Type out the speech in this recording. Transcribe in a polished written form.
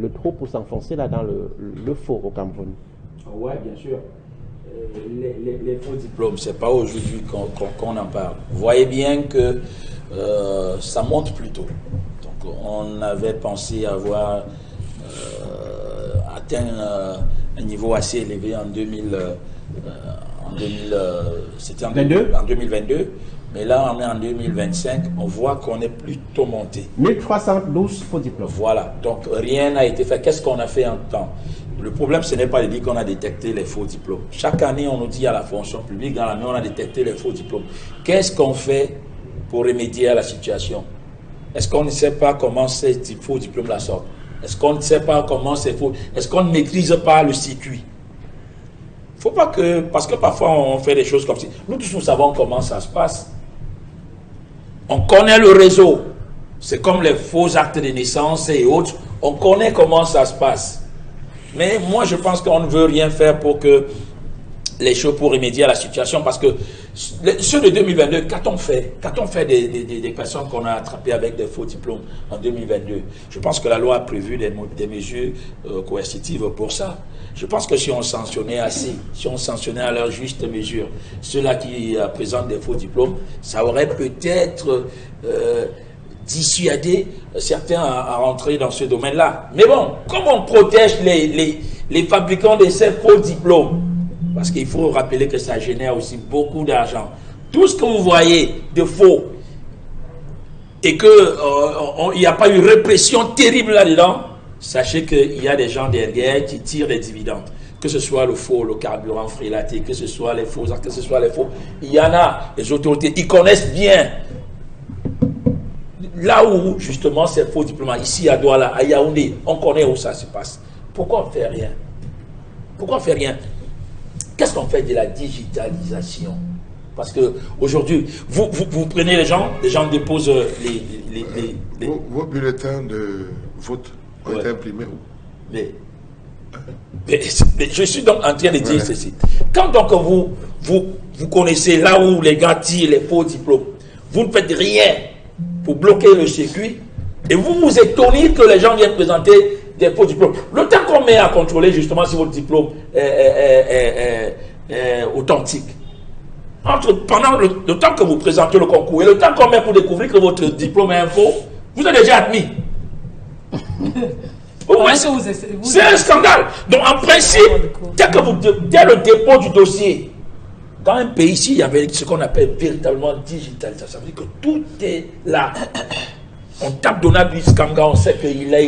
le trou pour s'enfoncer là dans le faux au Cameroun? Oui, bien sûr. Les faux diplômes, c'est pas aujourd'hui qu'on en parle. Vous voyez bien que ça monte plutôt. Donc on avait pensé avoir atteint un niveau assez élevé en 2022. Mais là, on est en 2025, on voit qu'on est plutôt monté. 1312 faux diplômes. Voilà, donc rien n'a été fait. Qu'est-ce qu'on a fait en temps? Le problème, ce n'est pas de dire qu'on a détecté les faux diplômes. Chaque année, on nous dit à la fonction publique, dans l'année, on a détecté les faux diplômes. Qu'est-ce qu'on fait pour remédier à la situation? Est-ce qu'on ne sait pas comment ces faux diplômes la sortent? Est-ce qu'on ne sait pas comment c'est faux? Est-ce qu'on ne maîtrise pas le circuit? Il ne faut pas que... Parce que parfois, on fait des choses comme ça. Nous tous, nous savons comment ça se passe. On connaît le réseau. C'est comme les faux actes de naissance et autres. On connaît comment ça se passe. Mais moi, je pense qu'on ne veut rien faire pour que les choses pour remédier à la situation. Parce que ceux de 2022, qu'a-t-on fait? Qu'a-t-on fait des personnes qu'on a attrapées avec des faux diplômes en 2022? Je pense que la loi a prévu des mesures coercitives pour ça. Je pense que si on sanctionnait assez, si on sanctionnait à leur juste mesure ceux-là qui présentent des faux diplômes, ça aurait peut-être dissuadé certains à rentrer dans ce domaine-là. Mais bon, comment on protège les fabricants de ces faux diplômes? Parce qu'il faut rappeler que ça génère aussi beaucoup d'argent. Tout ce que vous voyez de faux et qu'il n'y a pas eu répression terrible là-dedans, sachez qu'il y a des gens derrière qui tirent des dividendes. Que ce soit le faux, le carburant frélaté, que ce soit les faux, que ce soit les faux. Il y en a, les autorités, ils connaissent bien. Là où, justement, ces faux diplômes, ici à Douala, à Yaoundé, on connaît où ça se passe. Pourquoi on ne fait rien? Pourquoi on ne fait rien? Qu'est-ce qu'on fait de la digitalisation? Parce qu'aujourd'hui, vous prenez les gens déposent Vos bulletins de vote ont été imprimés où? Mais je suis donc en train de dire ceci. Quand donc vous connaissez là où les gars tirent les faux diplômes, vous ne faites rien pour bloquer le circuit et vous vous étonnez que les gens viennent présenter des faux diplômes. Le temps qu'on met à contrôler justement si votre diplôme est authentique, pendant le temps que vous présentez le concours et le temps qu'on met pour découvrir que votre diplôme est un faux, vous êtes déjà admis. C'est un scandale. Donc en principe, dès le dépôt du dossier, dans un pays ici, il y avait ce qu'on appelle véritablement digital. Ça veut dire que tout est là. On tape Donald Luiz Kanga, on sait qu'il est.